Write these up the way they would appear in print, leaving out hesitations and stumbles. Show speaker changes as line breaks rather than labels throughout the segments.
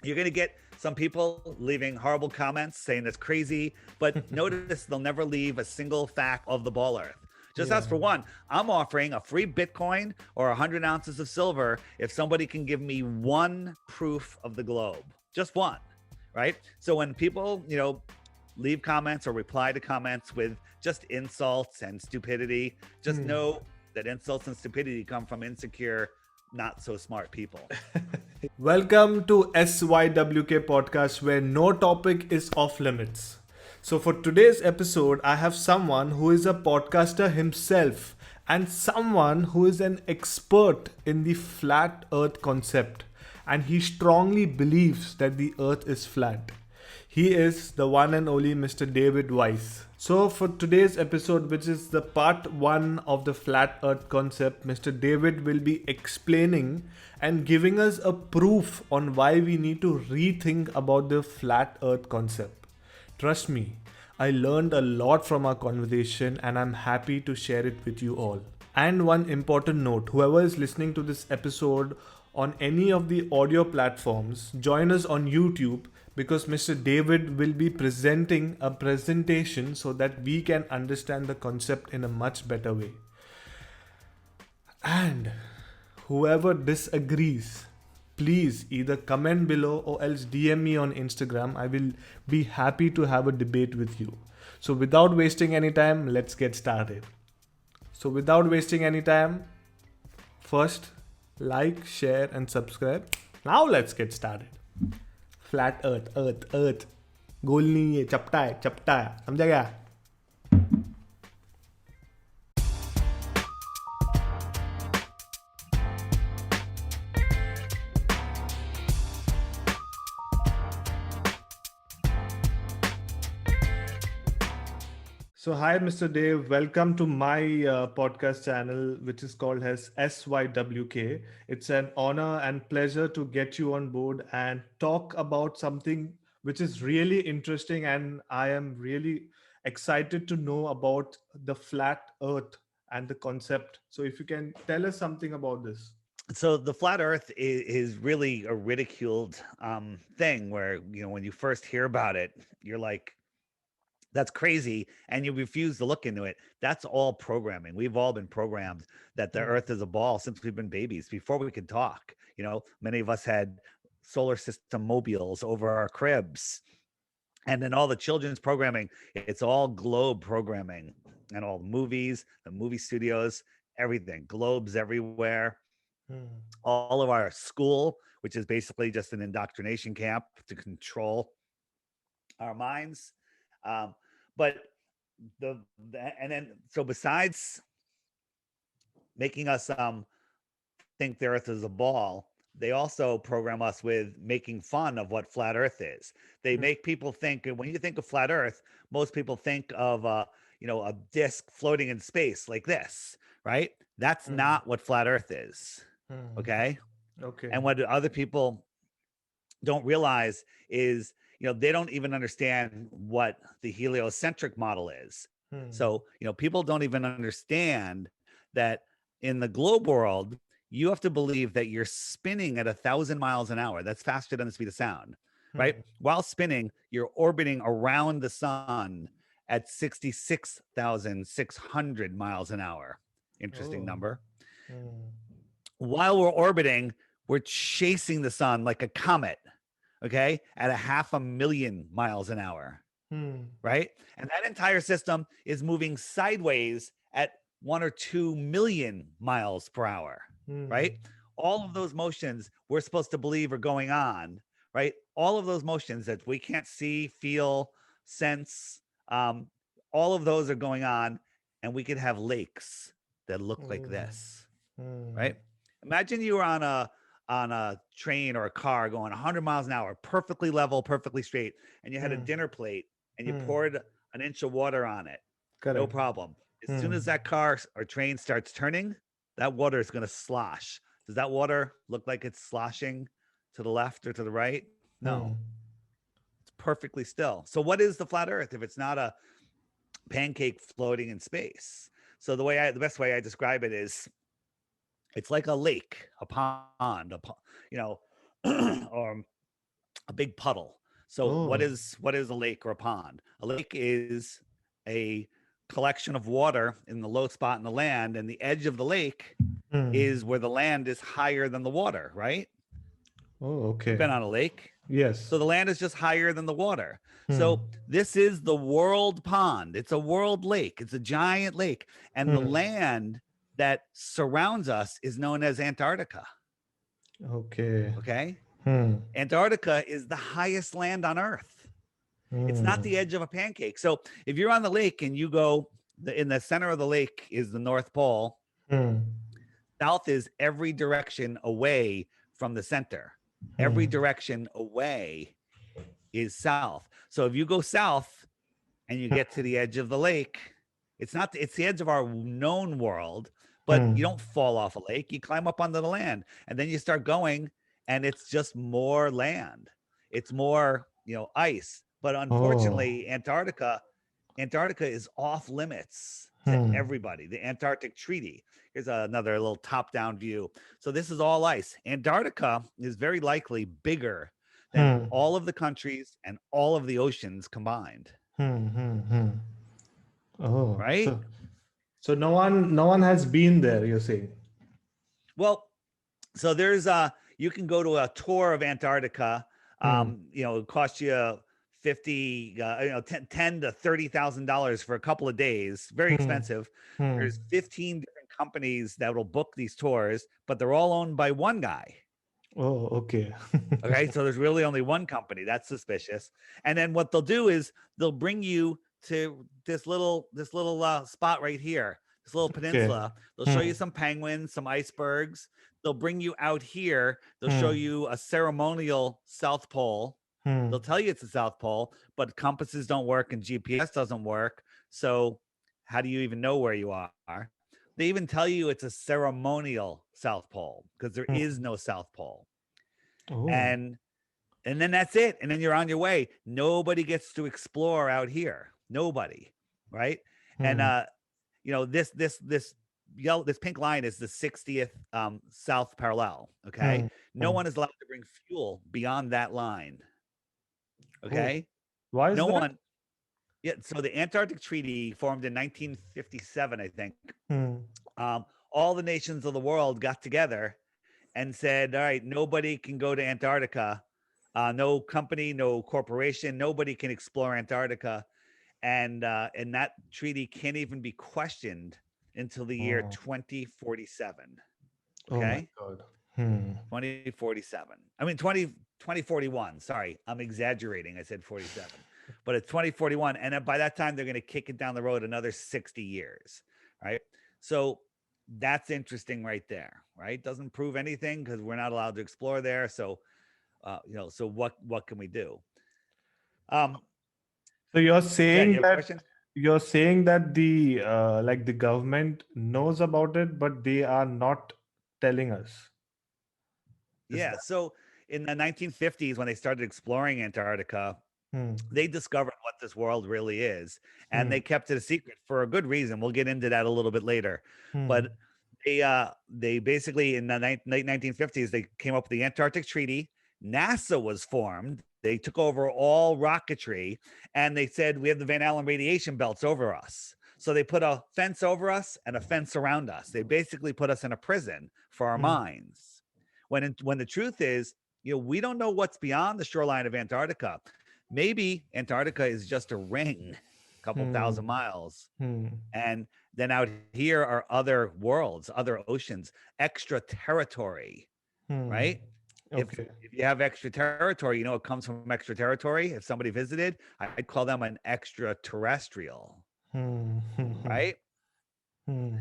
You're going to get some people leaving horrible comments saying that's crazy, but notice they'll never leave a single fact of the ball earth. Just
Yeah.
as for one, I'm offering a free Bitcoin or 100 ounces of silver if somebody can give me one proof of the globe. Just one, right? So when people, leave comments or reply to comments with just insults and stupidity, just
Hmm.
know that insults and stupidity come from insecure, not so smart people.
Welcome to SYWK podcast where no topic is off limits. So, for today's episode, I have someone who is a podcaster himself and someone who is an expert in the flat earth concept. And he strongly believes that the earth is flat. He is the one and only Mr. David Weiss. So, for today's episode, which is the part one of the flat earth concept, Mr. David will be explaining and giving us a proof on why we need to rethink about the flat earth concept. Trust me, I learned a lot from our conversation and I'm happy to share it with you all. And one important note, whoever is listening to this episode on any of the audio platforms, join us on YouTube because Mr. David will be presenting a presentation so that we can understand the concept in a much better way. And whoever disagrees, please either comment below or else DM me on Instagram. I will be happy to have a debate with you. So, without wasting any time, let's get started. So, without wasting any time, first like, share, and subscribe. Now, let's get started. Flat earth earth earth गोल नहीं है, चपटा है, समझा क्या? So, hi, Mr. Dave. Welcome to my podcast channel, which is called as SYWK. It's an honor and pleasure to get you on board and talk about something which is really interesting. And I am really excited to know about the flat earth and the concept. So, if you can tell us something about this.
So the flat earth is really a ridiculed thing where, when you first hear about it, you're like, that's crazy, and you refuse to look into it. That's all programming. We've all been programmed that the
Hmm.
earth is a ball since we've been babies, before we could talk. Many of us had solar system mobiles over our cribs. And then all the children's programming, it's all globe programming, and all the movies, the movie studios, everything, globes everywhere.
Hmm.
All of our school, which is basically just an indoctrination camp to control our minds. Um, but and then, so besides making us think the earth is a ball, they also program us with making fun of what flat earth is. They
Hmm.
make people think, when you think of flat earth, most people think of a disc floating in space like this, right? That's
Hmm.
not what flat earth is.
Hmm.
Okay.
Okay.
And what other people don't realize is, they don't even understand what the heliocentric model is.
Hmm.
So, people don't even understand that in the globe world, you have to believe that you're spinning at 1,000 miles an hour. That's faster than the speed of sound, right?
Hmm.
While spinning, you're orbiting around the sun at 66,600 miles an hour. Interesting
Oh.
number.
Hmm.
While we're orbiting, we're chasing the sun like a comet, okay, at a 500,000 miles an hour,
Hmm.
right? And that entire system is moving sideways at 1 or 2 million miles per hour,
Hmm.
right? All of those motions we're supposed to believe are going on, right? All of those motions that we can't see, feel, sense, um, all of those are going on, and we could have lakes that look like
Hmm.
this,
Hmm.
right? Imagine you were on a train or a car going 100 miles an hour, perfectly level, perfectly straight, and you had a
Hmm.
dinner plate and you
Hmm.
poured an inch of water on it. No
Correct.
problem. As soon
Hmm.
as that car or train starts turning, that water is going to slosh. Does that water look like it's sloshing to the left or to the right? No,
Hmm.
it's perfectly still. So, what is the flat Earth if it's not a pancake floating in space? So, the best way I describe it is, it's like a lake, a pond, you know, or a big puddle. So
Oh.
what is a lake or a pond? A lake is a collection of water in the low spot in the land, and the edge of the lake
Hmm.
is where the land is higher than the water, right?
Oh,
You've
okay.
been on a lake.
Yes.
So the land is just higher than the water.
Hmm.
So this is the world pond. It's a world lake. It's a giant lake. And the
Hmm.
land that surrounds us is known as Antarctica.
Okay.
Okay.
Hmm.
Antarctica is the highest land on Earth. It's not
Hmm.
the edge of a pancake. So if you're on the lake and you go, in the center of the lake is the North Pole,
Hmm.
south is every direction away from the center. Every
Hmm.
direction away is south. So if you go south and you get to the edge of the lake, it's not, it's the edge of our known world, but
Hmm.
you don't fall off a lake. You climb up onto the land and then you start going and it's just more land. It's more, ice. But
Oh.
unfortunately, Antarctica is off limits to
Hmm.
everybody. The Antarctic Treaty. Here's another little top-down view. So this is all ice. Antarctica is very likely bigger than
Hmm.
all of the countries and all of the oceans combined,
Hmm. Hmm. Hmm. Oh.
right?
So no one has been there, you're saying?
Well, so there's you can go to a tour of Antarctica.
Hmm.
It costs you 50 10 to $30,000 for a couple of days. Very
Hmm.
expensive.
Hmm.
There's 15 different companies that will book these tours, but they're all owned by one guy.
Oh, okay.
Okay, so there's really only one company. That's suspicious. And then what they'll do is they'll bring you to this little spot right here, this little
Okay.
peninsula. They'll show you
Hmm.
some penguins, some icebergs. They'll bring you out here. They'll show
Hmm.
you a ceremonial South Pole.
Hmm.
They'll tell you it's the South Pole, but compasses don't work and GPS doesn't work. So how do you even know where you are? They even tell you it's a ceremonial South Pole because there
Hmm.
is no South Pole.
Oh.
And then that's it. And then you're on your way. Nobody gets to explore out here. Nobody, right? And
Hmm.
this yellow, this pink line is the 60th south parallel. Okay,
Hmm.
no
Hmm.
one is allowed to bring fuel beyond that line.
Oh,
Okay,
why is
no
that?
one. Yeah. So the Antarctic Treaty formed in 1957, I think.
Hmm.
All the nations of the world got together and said, all right, nobody can go to Antarctica. No company, no corporation, nobody can explore Antarctica. And that treaty can't even be questioned until the year
Oh.
2047.
Oh my
Okay.
God. Hmm.
2047. I mean, 2041. Sorry, I'm exaggerating. I said 47, but it's 2041. And then by that time, they're going to kick it down the road another 60 years. Right. So that's interesting right there. Right. Doesn't prove anything because we're not allowed to explore there. So, so what can we do? Um,
So you're
go ahead. You
saying
have a
that
question?
the like the government knows about it, but they are not telling us. Is
Yeah.
that?
So in the 1950s, when they started exploring Antarctica,
Hmm.
they discovered what this world really is, and
Hmm.
they kept it a secret for a good reason. We'll get into that a little bit later.
Hmm.
But they basically in the late 1950s they came up with the Antarctic Treaty. NASA was formed. They took over all rocketry, and they said we have the Van Allen radiation belts over us. So they put a fence over us and a fence around us. They basically put us in a prison for our
Hmm.
minds. When the truth is, we don't know what's beyond the shoreline of Antarctica. Maybe Antarctica is just a ring, a couple
Hmm.
thousand miles.
Hmm.
And then out here are other worlds, other oceans, extra territory,
Hmm.
right? If
Okay.
if you have extra territory, it comes from extra territory. If somebody visited, I'd call them an extraterrestrial,
Hmm. Hmm.
right?
Hmm.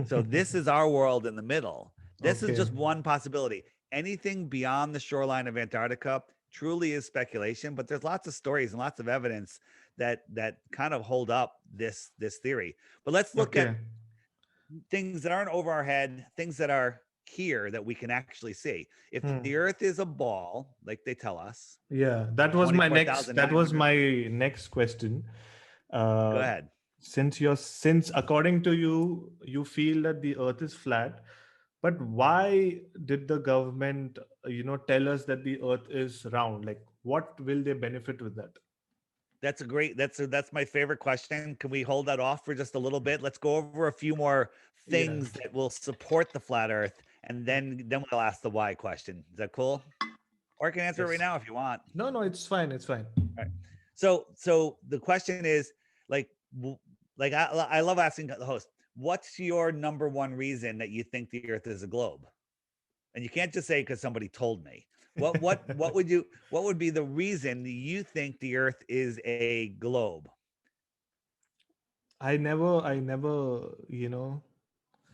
So
Hmm.
this is our world in the middle. This is
Okay.
just one possibility. Anything beyond the shoreline of Antarctica truly is speculation, but there's lots of stories and lots of evidence that kind of hold up this theory. But let's look at
Okay.
things that aren't over our head, things that are here that we can actually see. If
Hmm.
the earth is a ball, like they tell us,
Yeah, that was my next. That was
24,900,
my next question.
go
Uh,
ahead.
since according to you, you feel that the Earth is flat. But why did the government, tell us that the Earth is round? Like, what will they benefit with that?
That's my favorite question. Can we hold that off for just a little bit? Let's go over a few more
Yeah.
things that will support the flat Earth, and then we'll ask the why question. Is that cool? Or I can answer it right
Yes.
now if you want.
No, no, it's fine. It's fine.
All right. So the question is like like I love asking the host, what's your number one reason that you think the Earth is a globe? And you can't just say because somebody told me. What would be the reason that you think the Earth is a globe?
I never,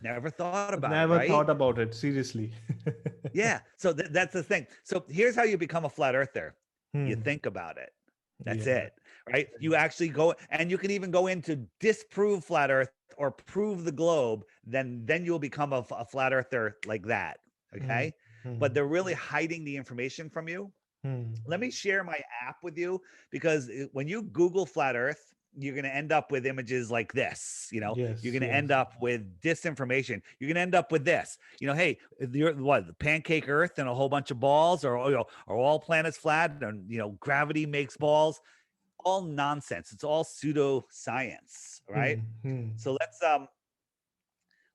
Never thought about it,
never
right?
thought about it seriously.
Yeah. So that's the thing. So here's how you become a flat earther. You
Hmm.
think about it. That's
Yeah.
it. Right. You actually go, and you can even go in to disprove flat earth or prove the globe. Then you'll become a flat earther like that.
Hmm.
Okay. But
Hmm.
they're really hiding the information from you.
Hmm.
Let me share my app with you, because when you Google flat earth, you're going to end up with images like this. You're
Yes.
going to
Yes.
end up with disinformation. You're going to end up with this. Hey, the pancake earth and a whole bunch of balls, or are all planets flat, and gravity makes balls. All nonsense. It's all pseudoscience, right?
Hmm. Hmm.
So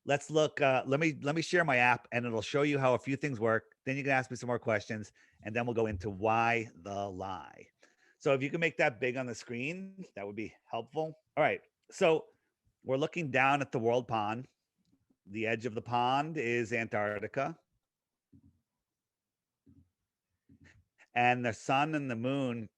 let's look. Let me share my app, and it'll show you how a few things work. Then you can ask me some more questions, and then we'll go into why the lie. So if you can make that big on the screen, that would be helpful. All right. So we're looking down at the world pond. The edge of the pond is Antarctica, and the sun and the moon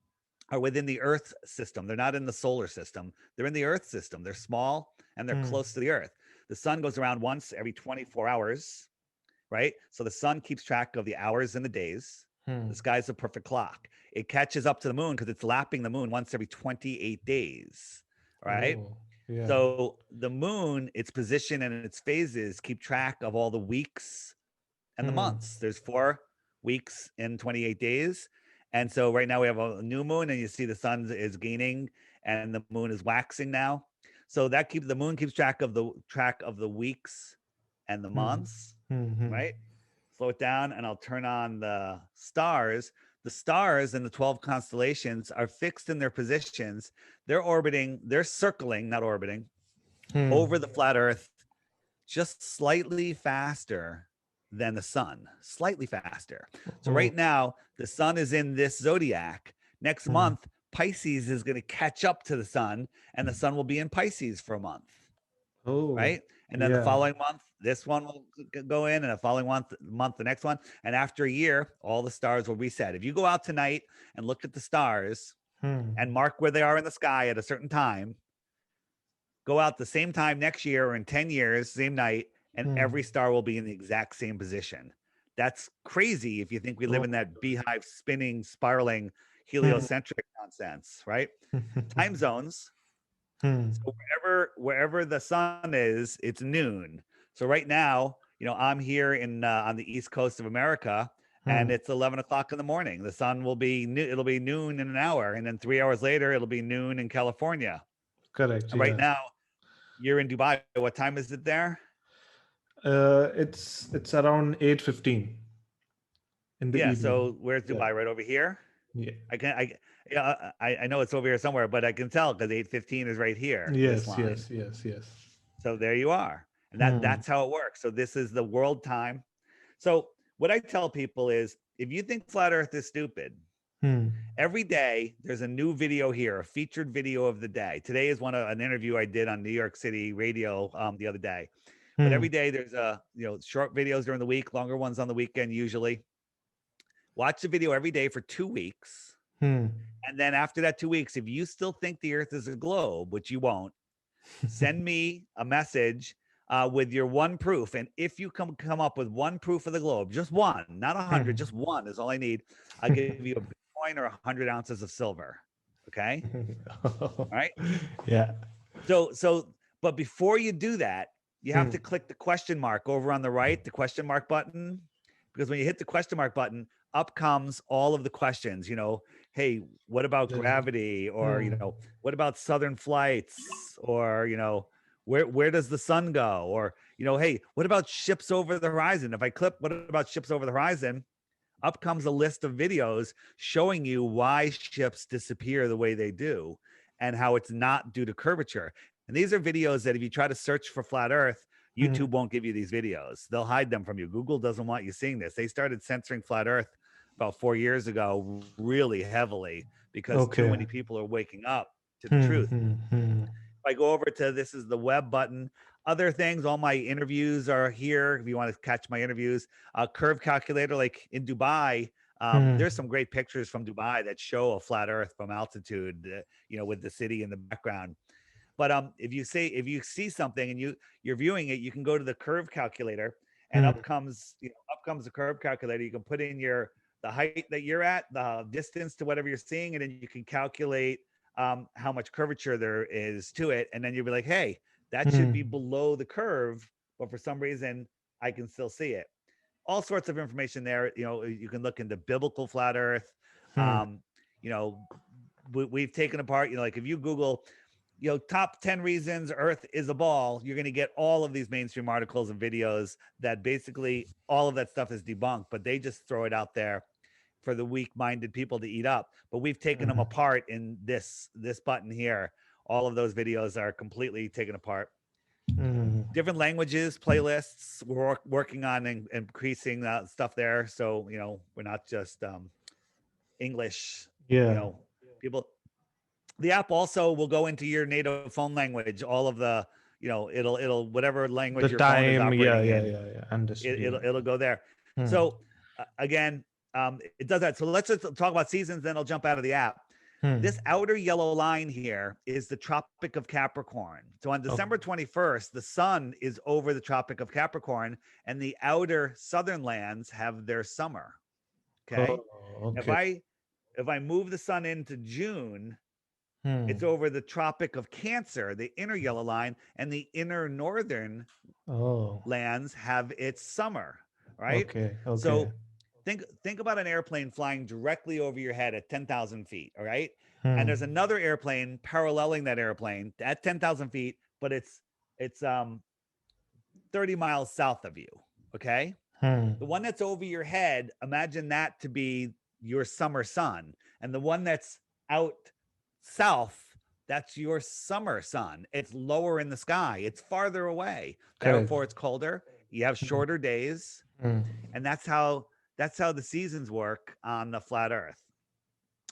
are within the Earth system. They're not in the solar system. They're in the Earth system. They're small and they're
Hmm.
close to the Earth. The sun goes around once every 24 hours, right? So the sun keeps track of the hours and the days.
Hmm.
The sky's a perfect clock. It catches up to the moon because it's lapping the moon once every 28 days, right?
Oh. Yeah.
So the moon, its position and its phases keep track of all the weeks and the
Hmm.
months. There's 4 weeks in 28 days. And so right now we have a new moon, and you see the sun is gaining and the moon is waxing now. So the moon keeps track of the weeks and the
Hmm.
months,
Hmm. Hmm.
right? Slow it down, and I'll turn on the stars. The stars in the 12 constellations are fixed in their positions. They're circling, not orbiting,
Hmm.
over the flat Earth just slightly faster than the sun, slightly faster. So
Oh.
right now, the sun is in this zodiac. Next
Hmm.
month, Pisces is going to catch up to the sun, and the sun will be in Pisces for a month,
Oh.
right? And then the
Yeah.
following month, this one will go in, and the following month, the next one. And after a year, all the stars will reset. If you go out tonight and look at the stars
Hmm.
and mark where they are in the sky at a certain time, go out the same time next year or in 10 years, same night, and
Hmm.
every star will be in the exact same position. That's crazy if you think we live
Oh.
in that beehive spinning, spiraling,
Hmm.
heliocentric nonsense, right? Time zones.
Hmm.
So wherever the sun is, it's noon. So right now, I'm here in on the east coast of America, and
Hmm.
it's 11 o'clock in the morning. The sun will be it'll be noon in an hour, and then 3 hours later, it'll be noon in California.
Correct.
Right
Yeah.
now, you're in Dubai. What time is it there?
It's around 8:15 in the
Yeah.
evening.
So where's
Yeah.
Dubai? Right over here.
Yeah.
Yeah. I know it's over here somewhere, but I can tell because 8:15 is right here. This
Yes.
line.
Yes. Yes. Yes.
So there you are, and
Hmm.
that's how it works. So this is the world time. So what I tell people is, if you think flat Earth is stupid,
Hmm.
every day there's a new video here, a featured video of the day. Today is an interview I did on New York City radio the other day. But
Hmm.
every day there's short videos during the week, longer ones on the weekend usually. Watch the video every day for 2 weeks.
Hmm.
And then after that 2 weeks, if you still think the earth is a globe, which you won't, send me a message with your one proof. And if you come up with one proof of the globe, just one, not 100,
Hmm.
just one is all I need. I'll give you a Bitcoin or 100 ounces of silver. Okay. All right.
Yeah.
But before you do that, you have
Hmm.
to click the question mark over on the right, the question mark button, because when you hit the question mark button, up comes all of the questions. Hey, what about
There's a-
gravity? Or
Hmm.
what about southern flights? Or where does the sun go? Or hey, what about ships over the horizon? If I click, what about ships over the horizon? Up comes a list of videos showing you why ships disappear the way they do and how it's not due to curvature. And these are videos that if you try to search for flat Earth,
Hmm.
YouTube won't give you these videos. They'll hide them from you. Google doesn't want you seeing this. They started censoring flat Earth about 4 years ago really heavily because too
Okay.
many people are waking up to the
Hmm.
truth.
Hmm. Hmm.
If I go over to this is the web button. Other things, all my interviews are here. If you want to catch my interviews, curve calculator, like in Dubai,
Hmm.
there's some great pictures from Dubai that show a flat Earth from altitude. With the city in the background. But if you see something and you're viewing it, you can go to the curve calculator, and
Hmm.
up comes the curve calculator. You can put in the height that you're at, the distance to whatever you're seeing, and then you can calculate how much curvature there is to it, and then you'll be like, hey, that should
Hmm.
be below the curve, but for some reason I can still see it. All sorts of information there. You can look into biblical flat Earth.
Hmm.
Um, you know, we've taken apart. Like if you Google top 10 reasons Earth is a ball, you're going to get all of these mainstream articles and videos that basically all of that stuff is debunked, but they just throw it out there for the weak-minded people to eat up. But we've taken them
Hmm.
apart in this button here. All of those videos are completely taken apart.
Hmm.
Different languages, playlists. We're working on increasing stuff there, so we're not just English. You
Yeah.
know, people. The app also will go into your native phone language. All of the, it'll whatever
The
language your phone is
time. Yeah.
operating
Yeah.
in,
Yeah. Yeah. Understood.
it'll
Yeah.
it'll go there.
Hmm.
So again, it does that. So let's just talk about seasons. Then I'll jump out of the app.
Hmm.
This outer yellow line here is the Tropic of Capricorn. So on
Okay.
December 21st, the sun is over the Tropic of Capricorn, and the outer southern lands have their summer. Okay.
Oh,
If
okay.
I if I move the sun into June,
Hmm.
it's over the Tropic of Cancer, the inner yellow line, and the inner northern
Oh,
lands have its summer, right?
okay. Okay.
So think about an airplane flying directly over your head at 10,000 feet, all right? And
Hmm.
there's another airplane paralleling that airplane at 10,000 feet, but it's 30 miles south of you, okay?
Hmm.
The one that's over your head, imagine that to be your summer sun. And the one that's out south, that's your summer sun. It's lower in the sky, it's farther away.
Correct.
Therefore, it's colder. You have
Hmm.
shorter days.
Hmm.
And that's how the seasons work on the flat earth.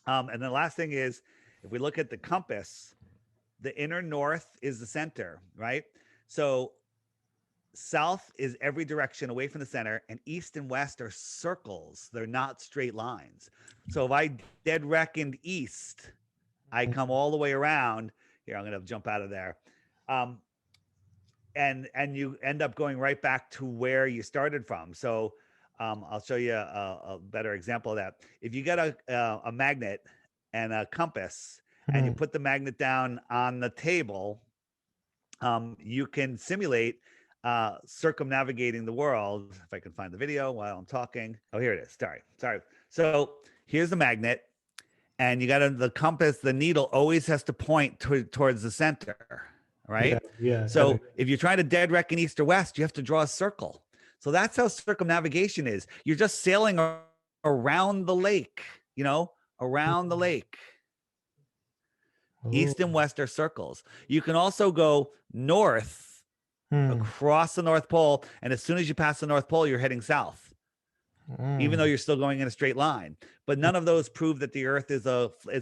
And the last thing is, if we look at the compass, the inner north is the center, right? So south is every direction away from the center, and east and west are circles. They're not straight lines. So if I dead reckoned east, I come all the way around. Here, I'm gonna jump out of there. Um, and you end up going right back to where you started from. So I'll show you a better example of that. If you get a magnet and a compass, and you
Hmm.
put the magnet down on the table, you can simulate circumnavigating the world. If I can find the video while I'm talking. Oh, here it is. Sorry. So here's the magnet, and you got the compass. The needle always has to point towards the center,
Yeah.
right?
Yeah.
So
Correct.
if you're trying to dead reckon east or west, you have to draw a circle. So that's how circumnavigation is. You're just sailing around the lake, around the
Hmm.
lake.
Oh.
East and west are circles. You can also go north
Hmm.
across the North Pole, and as soon as you pass the North Pole, you're heading south, even though
Hmm.
you're still going in a straight line. But none of those prove that the Earth is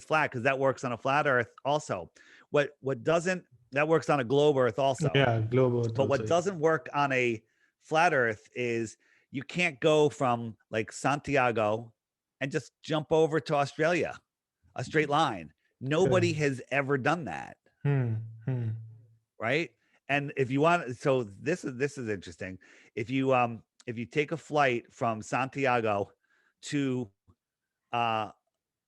flat, because that works on a flat Earth also. What doesn't that works on a globe Earth also.
Yeah. Globe Earth
But
also.
what doesn't work on a flat Earth is you can't go from like Santiago and just jump over to Australia, a straight line.
Correct.
Nobody has ever done that,
Hmm. Hmm.
right? And if you want, so this is interesting. If you take a flight from Santiago to uh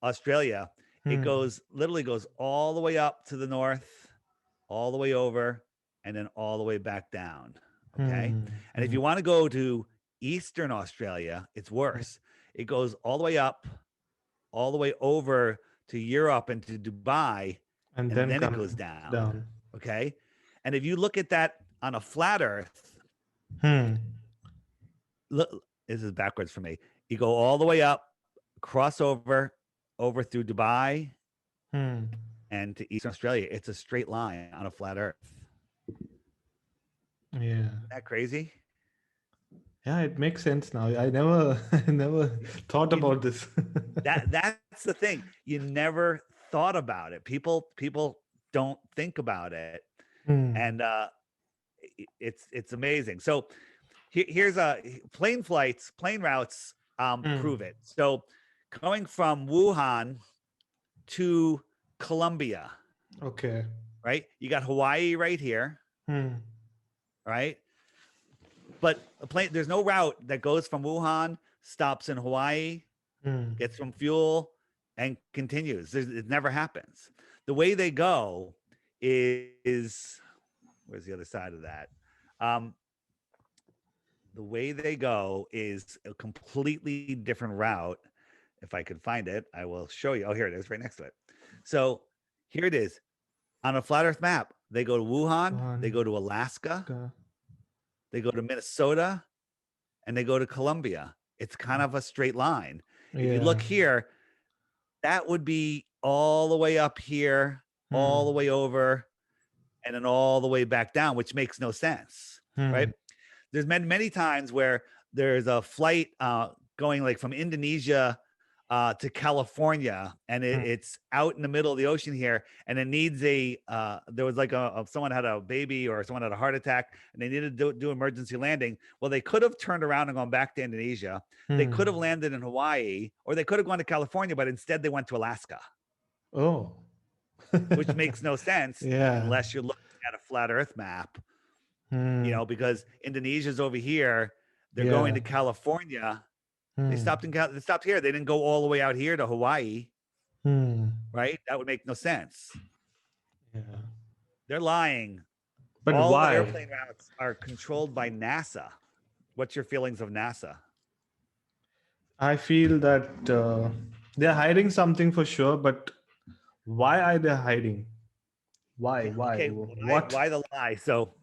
Australia, it
Hmm.
literally goes all the way up to the north, all the way over, and then all the way back down. Okay.
Hmm.
And if
Hmm.
you want to go to Eastern Australia, it's worse. It goes all the way up, all the way over to Europe and to Dubai,
And
and
then
then it
come
goes down.
down.
Okay. And if you look at that on a flat earth, Look, this is backwards for me. You go all the way up, cross over through Dubai and to Eastern Australia. It's a straight line on a flat Earth.
Yeah.
Isn't that crazy?
Yeah, it makes sense now. I never I never thought about this.
That's the thing. You never thought about it. People don't think about it, and it's amazing. So here's a plane routes prove it. So going from Wuhan to Colombia,
Okay.
right? You got Hawaii right here, right? But there's no route that goes from Wuhan, stops in Hawaii, gets some fuel, and continues. It never happens. The way they go is where's the other side of that? The way they go is a completely different route. If I could find it, I will show you. Oh, here it is, right next to it. So here it is on a flat Earth map. They go to Wuhan, they go to Alaska, they go to Minnesota, and they go to Colombia. It's kind of a straight line. If you look here, that would be all the way up here, all the way over, and then all the way back down, which makes no sense, right? There's many times where there's a flight going like from Indonesia to California, and it's out in the middle of the ocean here, and it needs there was like someone had a baby or someone had a heart attack, and they needed to do emergency landing. Well, they could have turned around and gone back to Indonesia. They could have landed in Hawaii, or they could have gone to California, but instead they went to Alaska.
Oh.
Which makes no sense unless you're looking at a flat Earth map. You know, because Indonesia's over here, they're going to California. They stopped they stopped here. They didn't go all the way out here to Hawaii, right? That would make no sense.
Yeah.
They're lying.
But
all
why?
the airplane routes are controlled by NASA. What's your feelings of NASA?
I feel that they're hiding something for sure, but why are they hiding? Why?
Okay,
What?
why the lie? So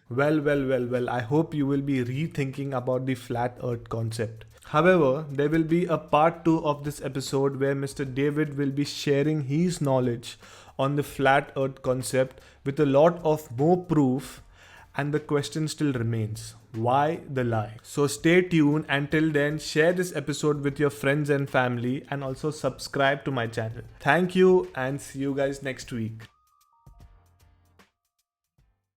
Well. I hope you will be rethinking about the flat earth concept. However, there will be a part 2 of this episode where Mr. David will be sharing his knowledge on the flat earth concept with a lot of more proof, and the question still remains. Why the lie? So stay tuned. Until then, share this episode with your friends and family, and also subscribe to my channel. Thank you, and see you guys next week.